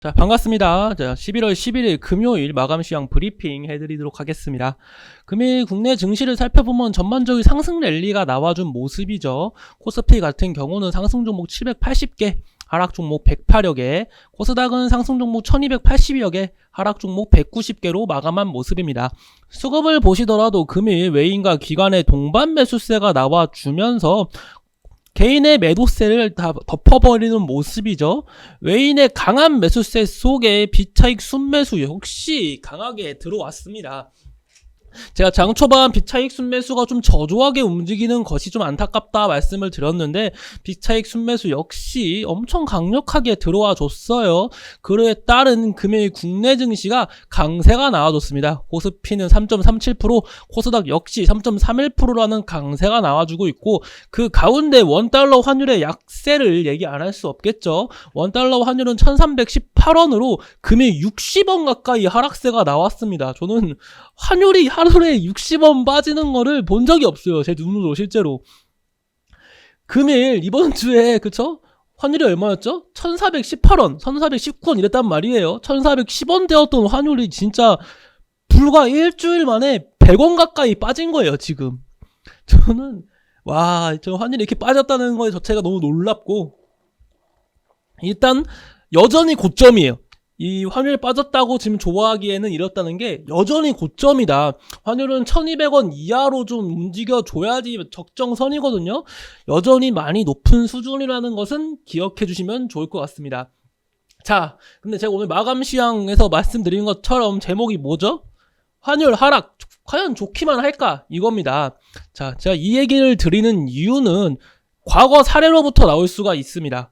자, 반갑습니다. 자, 11월 11일 금요일 마감 시황 브리핑 해드리도록 하겠습니다. 금일 국내 증시를 살펴보면 전반적인 상승 랠리가 나와준 모습이죠. 코스피 같은 경우는 상승 종목 780개, 하락 종목 108여 개, 코스닥은 상승 종목 1280여 개, 하락 종목 190개로 마감한 모습입니다. 수급을 보시더라도 금일 외인과 기관의 동반 매수세가 나와주면서 개인의 매도세를 다 덮어버리는 모습이죠. 외인의 강한 매수세 속에 비차익 순매수 역시 강하게 들어왔습니다. 제가 장 초반 비차익 순매수가 좀 저조하게 움직이는 것이 좀 안타깝다 말씀을 드렸는데 비차익 순매수 역시 엄청 강력하게 들어와 줬어요. 그에 따른 금일 국내 증시가 강세가 나와줬습니다. 코스피는 3.37%, 코스닥 역시 3.31%라는 강세가 나와주고 있고, 그 가운데 원달러 환율의 약세를 얘기 안 할 수 없겠죠. 원달러 환율은 1318원으로 금일 60원 가까이 하락세가 나왔습니다. 저는 환율이 하루에 60원 빠지는 거를 본 적이 없어요. 제 눈으로 실제로. 금일 이번 주에 그쵸? 환율이 얼마였죠? 1418원, 1419원 이랬단 말이에요. 1410원 되었던 환율이 진짜 불과 일주일 만에 100원 가까이 빠진 거예요, 지금. 저는 저 환율이 이렇게 빠졌다는 거에 자체가 너무 놀랍고, 일단 여전히 고점이에요. 이 환율 빠졌다고 지금 좋아하기에는 이렇다는 게 여전히 고점이다. 환율은 1200원 이하로 좀 움직여줘야지 적정선이거든요. 여전히 많이 높은 수준이라는 것은 기억해 주시면 좋을 것 같습니다. 자, 근데 제가 오늘 마감 시황에서 말씀드린 것처럼 제목이 뭐죠? 환율 하락 과연 좋기만 할까? 이겁니다. 자, 제가 이 얘기를 드리는 이유는 과거 사례로부터 나올 수가 있습니다.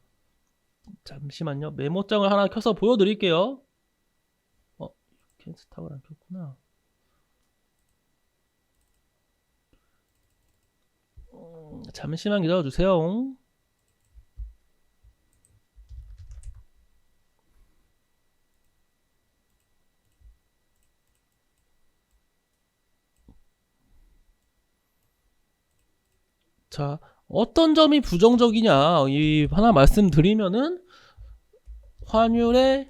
잠시만요. 메모장을 하나 켜서 보여드릴게요. 캔스탑을 안 켰구나. 잠시만 기다려주세요. 자, 어떤 점이 부정적이냐, 하나 말씀드리면은 환율의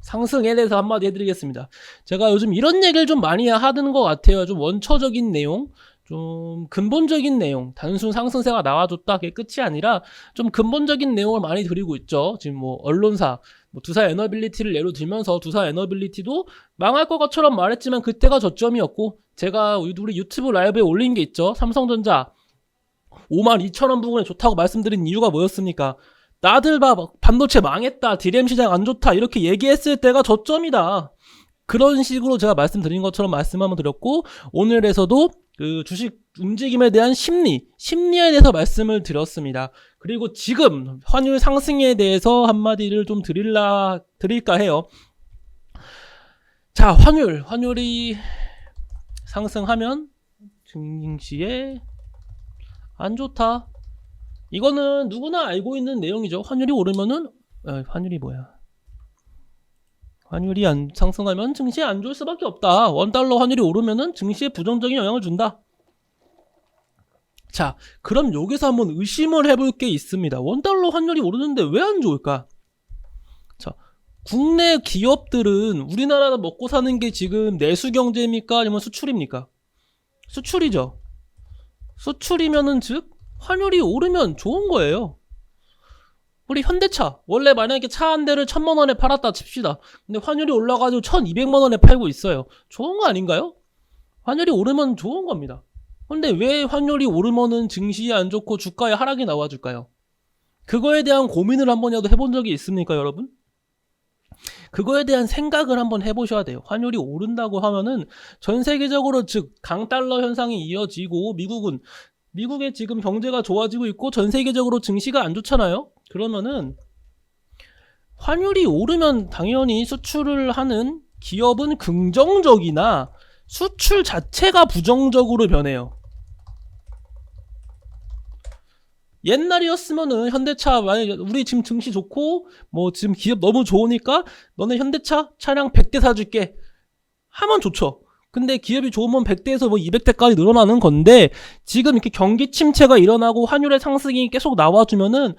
상승에 대해서 한마디 해드리겠습니다. 제가 요즘 이런 얘기를 좀 많이 하는 것 같아요. 좀 원초적인 내용, 좀 근본적인 내용, 단순 상승세가 나와줬다 그게 끝이 아니라 좀 근본적인 내용을 많이 드리고 있죠. 지금 뭐 언론사, 두사 에너빌리티를 예로 들면서 두사 에너빌리티도 망할 것처럼 말했지만 그때가 저점이었고, 제가 우리 유튜브 라이브에 올린 게 있죠. 삼성전자 52,000원 부근에 좋다고 말씀드린 이유가 뭐였습니까? 나들 봐, 반도체 망했다, 디램 시장 안 좋다 이렇게 얘기했을 때가 저점이다. 그런 식으로 제가 말씀드린 것처럼 말씀 한번 드렸고, 오늘에서도 그 주식 움직임에 대한 심리에 대해서 말씀을 드렸습니다. 그리고 지금 환율 상승에 대해서 한마디를 좀 드릴까 해요. 자, 환율이 상승하면 증시에 안 좋다. 이거는 누구나 알고 있는 내용이죠. 환율이 오르면은 환율이 상승하면 증시에 안 좋을 수밖에 없다. 원달러 환율이 오르면은 증시에 부정적인 영향을 준다. 자, 그럼 여기서 한번 의심을 해볼 게 있습니다. 원달러 환율이 오르는데 왜 안 좋을까? 자, 국내 기업들은 우리나라가 먹고 사는 게 지금 내수 경제입니까? 아니면 수출입니까? 수출이죠. 수출이면은 즉 환율이 오르면 좋은 거예요. 우리 현대차 원래 만약에 차 한 대를 1000만원에 팔았다 칩시다. 근데 환율이 올라가지고 1200만원에 팔고 있어요. 좋은 거 아닌가요? 환율이 오르면 좋은 겁니다. 근데 왜 환율이 오르면은 증시에 안 좋고 주가에 하락이 나와줄까요? 그거에 대한 고민을 한번이라도 해본 적이 있습니까, 여러분? 그거에 대한 생각을 한번 해보셔야 돼요. 환율이 오른다고 하면은 전 세계적으로 즉 강달러 현상이 이어지고, 미국의 지금 경제가 좋아지고 있고 전 세계적으로 증시가 안 좋잖아요. 그러면은 환율이 오르면 당연히 수출을 하는 기업은 긍정적이나 수출 자체가 부정적으로 변해요. 옛날이었으면은 현대차 만약에 우리 지금 증시 좋고 지금 기업 너무 좋으니까 너네 현대차 차량 100대 사줄게 하면 좋죠. 근데 기업이 좋으면 100대에서 200대까지 늘어나는 건데, 지금 이렇게 경기 침체가 일어나고 환율의 상승이 계속 나와주면은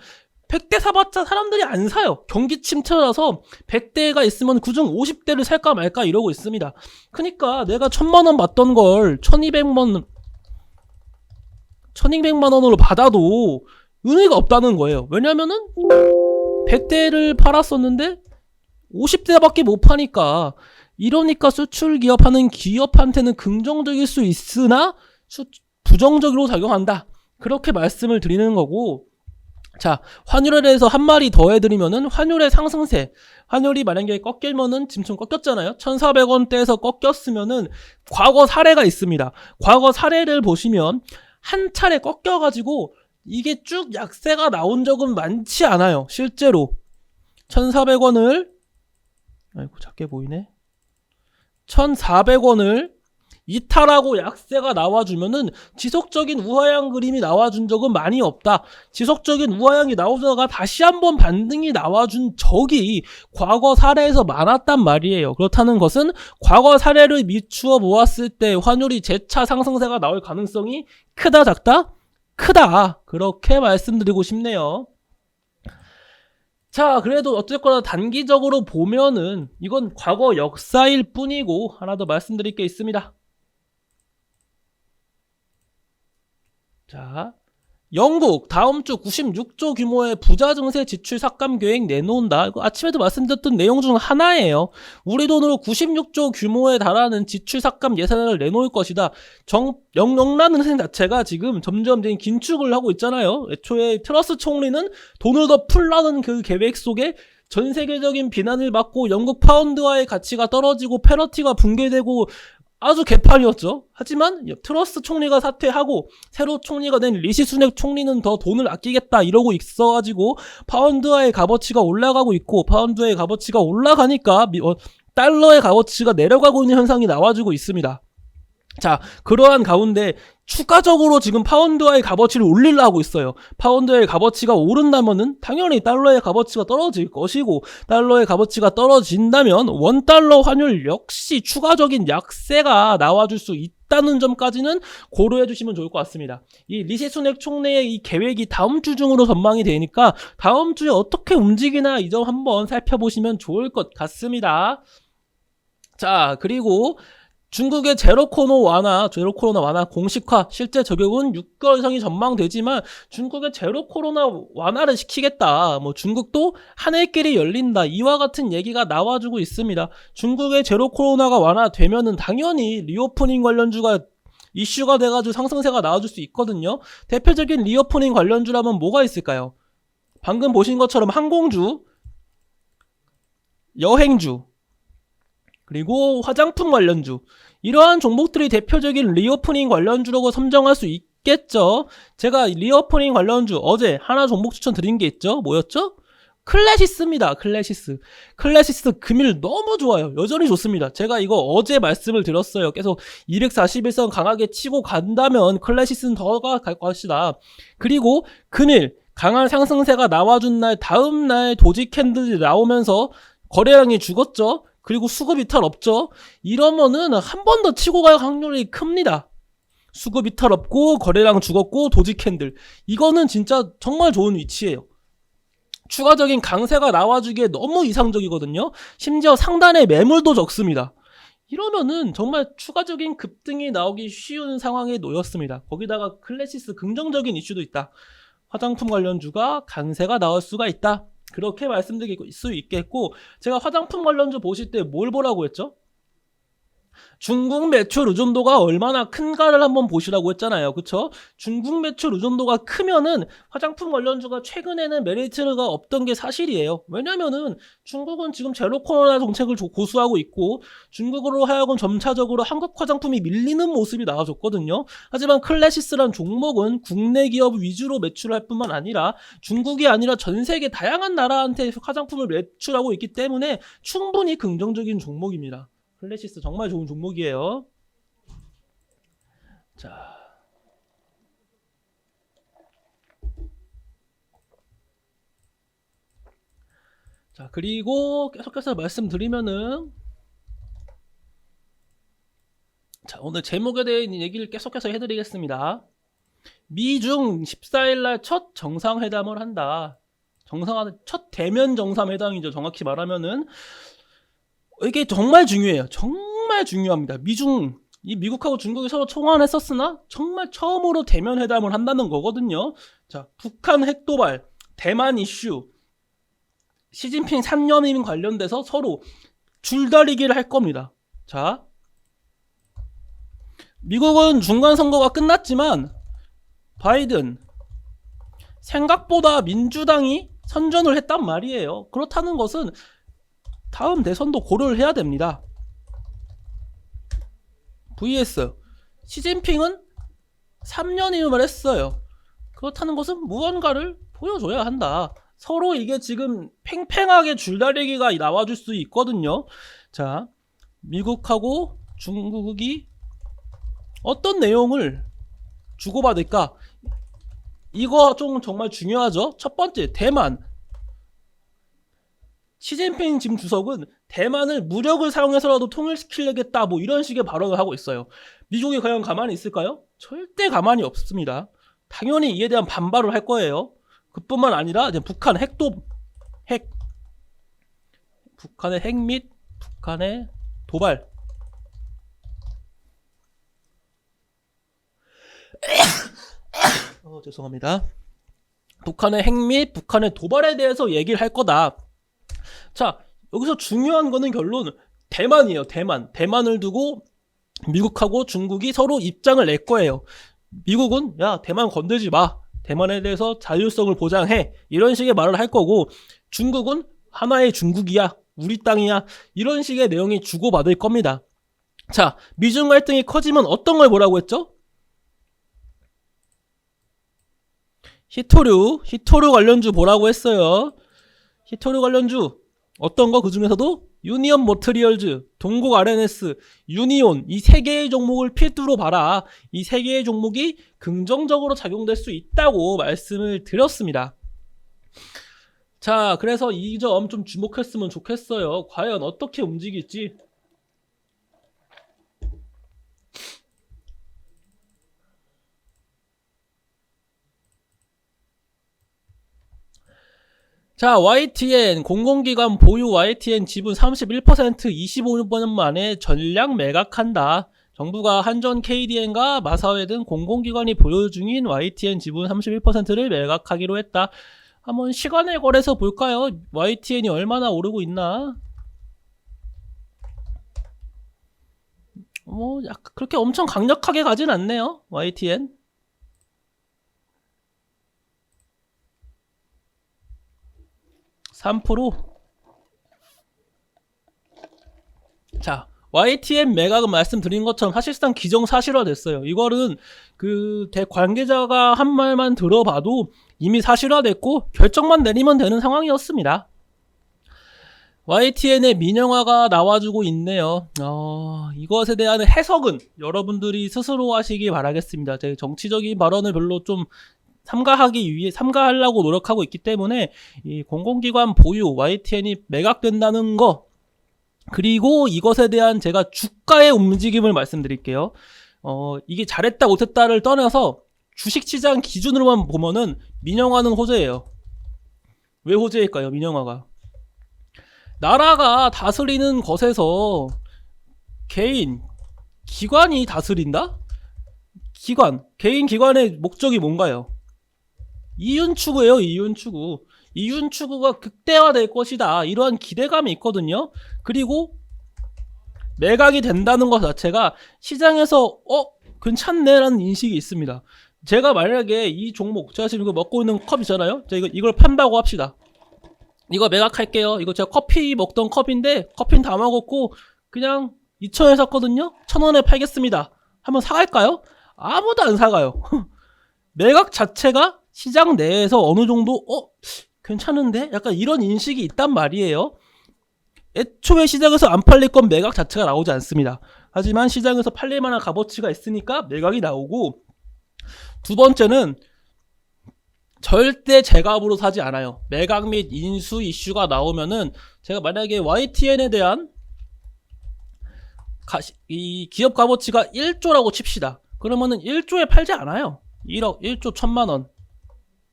100대 사봤자 사람들이 안 사요. 경기 침체라서 100대가 있으면 그중 50대를 살까 말까 이러고 있습니다. 그러니까 내가 1000만원 받던 걸 1200만원으로 받아도 의미가 없다는 거예요. 왜냐면은 100대를 팔았었는데 50대밖에 못 파니까. 이러니까 수출 기업하는 기업한테는 긍정적일 수 있으나 부정적으로 작용한다. 그렇게 말씀을 드리는 거고, 자, 환율에 대해서 한 마디 더 해드리면은 환율의 상승세. 환율이 만약에 꺾이면은 지금 좀 꺾였잖아요. 1,400원대에서 꺾였으면은 과거 사례가 있습니다. 과거 사례를 보시면 한 차례 꺾여가지고 이게 쭉 약세가 나온 적은 많지 않아요. 실제로 1,400원을 아이고 작게 보이네. 1,400원을 이탈하고 약세가 나와주면은 지속적인 우하향 그림이 나와준 적은 많이 없다. 지속적인 우하향이 나오다가 다시 한번 반등이 나와준 적이 과거 사례에서 많았단 말이에요. 그렇다는 것은 과거 사례를 미추어 보았을 때 환율이 재차 상승세가 나올 가능성이 크다 작다? 크다. 그렇게 말씀드리고 싶네요. 자, 그래도 어쨌거나 단기적으로 보면은 이건 과거 역사일 뿐이고 하나 더 말씀드릴 게 있습니다. 자, 영국 다음 주 96조 규모의 부자 증세 지출 삭감 계획 내놓는다. 이거 아침에도 말씀드렸던 내용 중 하나예요. 우리 돈으로 96조 규모에 달하는 지출 삭감 예산을 내놓을 것이다. 영락는 생 자체가 지금 점점 긴축을 하고 있잖아요. 애초에 트러스 총리는 돈을 더 풀라는 그 계획 속에 전 세계적인 비난을 받고 영국 파운드화의 가치가 떨어지고 패러티가 붕괴되고 아주 개판이었죠. 하지만 트러스 총리가 사퇴하고 새로 총리가 된 리시 수넥 총리는 더 돈을 아끼겠다 이러고 있어가지고 파운드화의 값어치가 올라가고 있고, 파운드의 값어치가 올라가니까 달러의 값어치가 내려가고 있는 현상이 나와주고 있습니다. 자, 그러한 가운데 추가적으로 지금 파운드화의 값어치를 올리려 하고 있어요. 파운드의 값어치가 오른다면은 당연히 달러의 값어치가 떨어질 것이고, 달러의 값어치가 떨어진다면 원달러 환율 역시 추가적인 약세가 나와줄 수 있다는 점까지는 고려해 주시면 좋을 것 같습니다. 이 리시 수넥 총리의 이 계획이 다음 주 중으로 전망이 되니까 다음 주에 어떻게 움직이나 이 점 한번 살펴보시면 좋을 것 같습니다. 자, 그리고 중국의 제로 코로나 완화 공식화 실제 적용은 6개월 이상이 전망되지만 중국의 제로 코로나 완화를 시키겠다. 중국도 하늘길이 열린다. 이와 같은 얘기가 나와주고 있습니다. 중국의 제로 코로나가 완화되면은 당연히 리오프닝 관련주가 이슈가 돼가지고 상승세가 나와줄 수 있거든요. 대표적인 리오프닝 관련주라면 뭐가 있을까요? 방금 보신 것처럼 항공주, 여행주, 그리고 화장품 관련주, 이러한 종목들이 대표적인 리오프닝 관련주라고 선정할 수 있겠죠. 제가 리오프닝 관련주 어제 하나 종목 추천드린 게 있죠. 뭐였죠? 클래시스입니다. 클래시스 금일 너무 좋아요. 여전히 좋습니다. 제가 이거 어제 말씀을 드렸어요. 계속 241선 강하게 치고 간다면 클래시스는 더 갈 것이다. 그리고 금일 강한 상승세가 나와준 날 다음 날 도지 캔들이 나오면서 거래량이 죽었죠. 그리고 수급 이탈 없죠. 이러면은 한 번 더 치고 갈 확률이 큽니다. 수급 이탈 없고 거래량 죽었고 도지 캔들, 이거는 진짜 정말 좋은 위치예요. 추가적인 강세가 나와주기에 너무 이상적이거든요. 심지어 상단에 매물도 적습니다. 이러면은 정말 추가적인 급등이 나오기 쉬운 상황에 놓였습니다. 거기다가 클래시스 긍정적인 이슈도 있다. 화장품 관련주가 강세가 나올 수가 있다. 그렇게 말씀드릴 수 있겠고, 제가 화장품 관련주 보실 때 뭘 보라고 했죠? 중국 매출 의존도가 얼마나 큰가를 한번 보시라고 했잖아요. 그쵸? 중국 매출 의존도가 크면은 화장품 관련주가 최근에는 메리트가 없던 게 사실이에요. 왜냐면은 중국은 지금 제로 코로나 정책을 고수하고 있고, 중국으로 하여금 점차적으로 한국 화장품이 밀리는 모습이 나와줬거든요. 하지만 클래시스란 종목은 국내 기업 위주로 매출할 뿐만 아니라 중국이 아니라 전 세계 다양한 나라한테 화장품을 매출하고 있기 때문에 충분히 긍정적인 종목입니다. 클래시스 정말 좋은 종목이에요. 자, 그리고 계속해서 말씀드리면은, 자, 오늘 제목에 대한 얘기를 계속해서 해드리겠습니다. 미중 14일날 첫 정상회담을 한다. 첫 대면 정상회담이죠. 정확히 말하면은 이게 정말 중요해요. 정말 중요합니다. 미국하고 중국이 서로 청원했었으나 정말 처음으로 대면 회담을 한다는 거거든요. 자, 북한 핵도발, 대만 이슈, 시진핑 3년임 관련돼서 서로 줄다리기를 할 겁니다. 자, 미국은 중간 선거가 끝났지만 바이든 생각보다 민주당이 선전을 했단 말이에요. 그렇다는 것은 다음 대선도 고려를 해야 됩니다. vs 시진핑은 3년임을 했어요. 그렇다는 것은 무언가를 보여줘야 한다. 서로 이게 지금 팽팽하게 줄다리기가 나와줄 수 있거든요. 자, 미국하고 중국이 어떤 내용을 주고받을까? 이거 좀 정말 중요하죠. 첫 번째, 대만. 시진핑 지금 주석은 대만을 무력을 사용해서라도 통일시키려겠다, 뭐 이런 식의 발언을 하고 있어요. 미국이 과연 가만히 있을까요? 절대 가만히 없습니다. 당연히 이에 대한 반발을 할 거예요. 그뿐만 아니라 이제 북한의 핵 및 북한의 도발. 죄송합니다. 북한의 핵 및 북한의 도발에 대해서 얘기를 할 거다. 자, 여기서 중요한 거는 결론 대만이에요. 대만을 두고 미국하고 중국이 서로 입장을 낼 거예요. 미국은 야, 대만 건들지 마. 대만에 대해서 자율성을 보장해. 이런 식의 말을 할 거고, 중국은 하나의 중국이야. 우리 땅이야. 이런 식의 내용이 주고받을 겁니다. 자, 미중 갈등이 커지면 어떤 걸 보라고 했죠? 히토류 관련주 보라고 했어요. 히토류 관련주 어떤 거? 그 중에서도 유니온 모트리얼즈, 동국 RNS, 유니온, 이 세 개의 종목을 필두로 봐라. 이 세 개의 종목이 긍정적으로 작용될 수 있다고 말씀을 드렸습니다. 자, 그래서 이 점 좀 주목했으면 좋겠어요. 과연 어떻게 움직일지. 자, YTN, 공공기관 보유 YTN 지분 31% 25년 만에 전량 매각한다. 정부가 한전 KDN과 마사회 등 공공기관이 보유 중인 YTN 지분 31%를 매각하기로 했다. 한번 시간의 거래소 볼까요? YTN이 얼마나 오르고 있나? 약간 그렇게 엄청 강력하게 가진 않네요. YTN. 자, YTN 매각은 말씀드린 것처럼 사실상 기정사실화 됐어요. 이거는 그 관계자가 한 말만 들어봐도 이미 사실화됐고 결정만 내리면 되는 상황이었습니다. YTN의 민영화가 나와주고 있네요. 이것에 대한 해석은 여러분들이 스스로 하시기 바라겠습니다. 제 정치적인 발언을 별로 좀 삼가하려고 노력하고 있기 때문에 이 공공기관 보유 YTN이 매각된다는 거, 그리고 이것에 대한 제가 주가의 움직임을 말씀드릴게요. 이게 잘했다 못했다를 떠나서 주식시장 기준으로만 보면은 민영화는 호재예요. 왜 호재일까요? 민영화가 나라가 다스리는 것에서 기관이 다스린다? 기관의 목적이 뭔가요? 이윤 추구예요. 이윤 추구가 극대화될 것이다. 이러한 기대감이 있거든요. 그리고 매각이 된다는 것 자체가 시장에서 괜찮네 라는 인식이 있습니다. 제가 만약에 이 종목, 제가 지금 이거 먹고 있는 컵 있잖아요. 제가 이걸 판다고 합시다. 이거 매각할게요. 이거 제가 커피 먹던 컵인데 커피는 다 먹었고 그냥 2,000원에 샀거든요. 1,000원에 팔겠습니다. 한번 사갈까요? 아무도 안 사가요. 매각 자체가 시장 내에서 어느 정도 괜찮은데? 약간 이런 인식이 있단 말이에요. 애초에 시장에서 안 팔릴 건 매각 자체가 나오지 않습니다. 하지만 시장에서 팔릴 만한 값어치가 있으니까 매각이 나오고, 두 번째는 절대 제값으로 사지 않아요. 매각 및 인수 이슈가 나오면은 제가 만약에 YTN에 대한 이 기업 값어치가 1조라고 칩시다. 그러면은 1조에 팔지 않아요. 1억, 1조 1,000만원,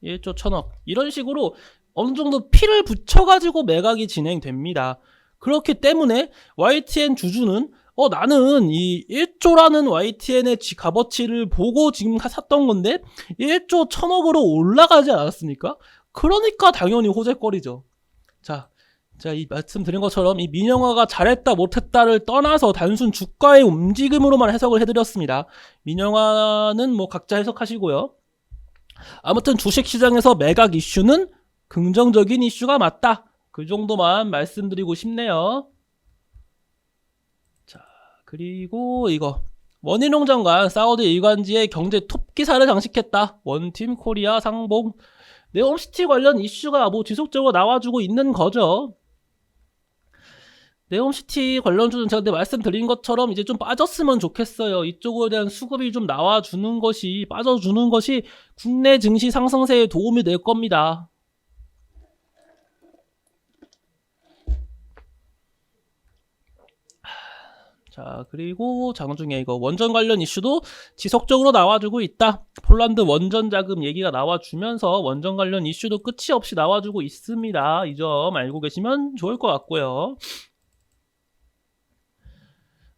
1조 1,000억 이런 식으로 어느 정도 피를 붙여가지고 매각이 진행됩니다. 그렇기 때문에 YTN 주주는 나는 이 1조라는 YTN의 값어치를 보고 지금 샀던 건데 1조 1000억으로 올라가지 않았습니까? 그러니까 당연히 호재거리죠. 자, 이 말씀드린 것처럼 이 민영화가 잘했다 못했다를 떠나서 단순 주가의 움직임으로만 해석을 해드렸습니다. 민영화는 뭐 각자 해석하시고요. 아무튼 주식시장에서 매각 이슈는 긍정적인 이슈가 맞다. 그 정도만 말씀드리고 싶네요. 자, 그리고 이거 원희룡 장관 사우디 일관지에 경제 톱 기사를 장식했다. 원팀 코리아 상봉. 네옴시티 관련 이슈가 뭐 지속적으로 나와주고 있는 거죠. 네옴시티 관련주는 제가 말씀드린 것처럼 이제 좀 빠졌으면 좋겠어요. 이쪽에 대한 수급이 좀 나와주는 것이, 빠져주는 것이 국내 증시 상승세에 도움이 될 겁니다. 자, 그리고 장중에 이거 원전 관련 이슈도 지속적으로 나와주고 있다. 폴란드 원전 자금 얘기가 나와주면서 원전 관련 이슈도 끝이 없이 나와주고 있습니다. 이 점 알고 계시면 좋을 것 같고요.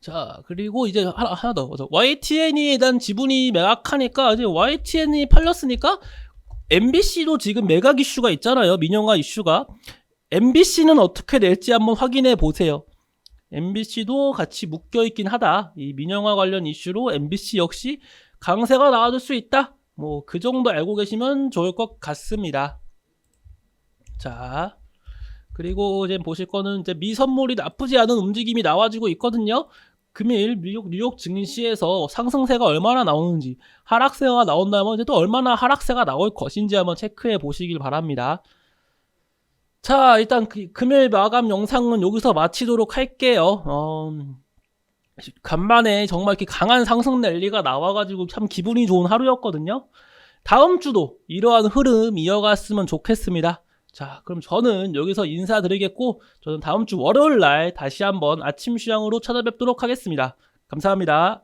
자, 그리고 이제 하나 더. YTN에 대한 지분이 매각하니까 이제 YTN이 팔렸으니까 MBC도 지금 매각 이슈가 있잖아요. 민영화 이슈가. MBC는 어떻게 될지 한번 확인해 보세요. MBC도 같이 묶여있긴 하다. 이 민영화 관련 이슈로 MBC 역시 강세가 나와줄 수 있다. 뭐 그 정도 알고 계시면 좋을 것 같습니다. 자, 그리고 이제 보실 거는 이제 미선물이 나쁘지 않은 움직임이 나와지고 있거든요. 금일 뉴욕 증시에서 상승세가 얼마나 나오는지, 하락세가 나온다면 이제 또 얼마나 하락세가 나올 것인지 한번 체크해 보시길 바랍니다. 자, 일단 금일 마감 영상은 여기서 마치도록 할게요. 간만에 정말 이렇게 강한 상승 랠리가 나와가지고 참 기분이 좋은 하루였거든요. 다음 주도 이러한 흐름 이어갔으면 좋겠습니다. 자, 그럼 저는 여기서 인사드리겠고, 저는 다음 주 월요일 날 다시 한번 아침 시황으로 찾아뵙도록 하겠습니다. 감사합니다.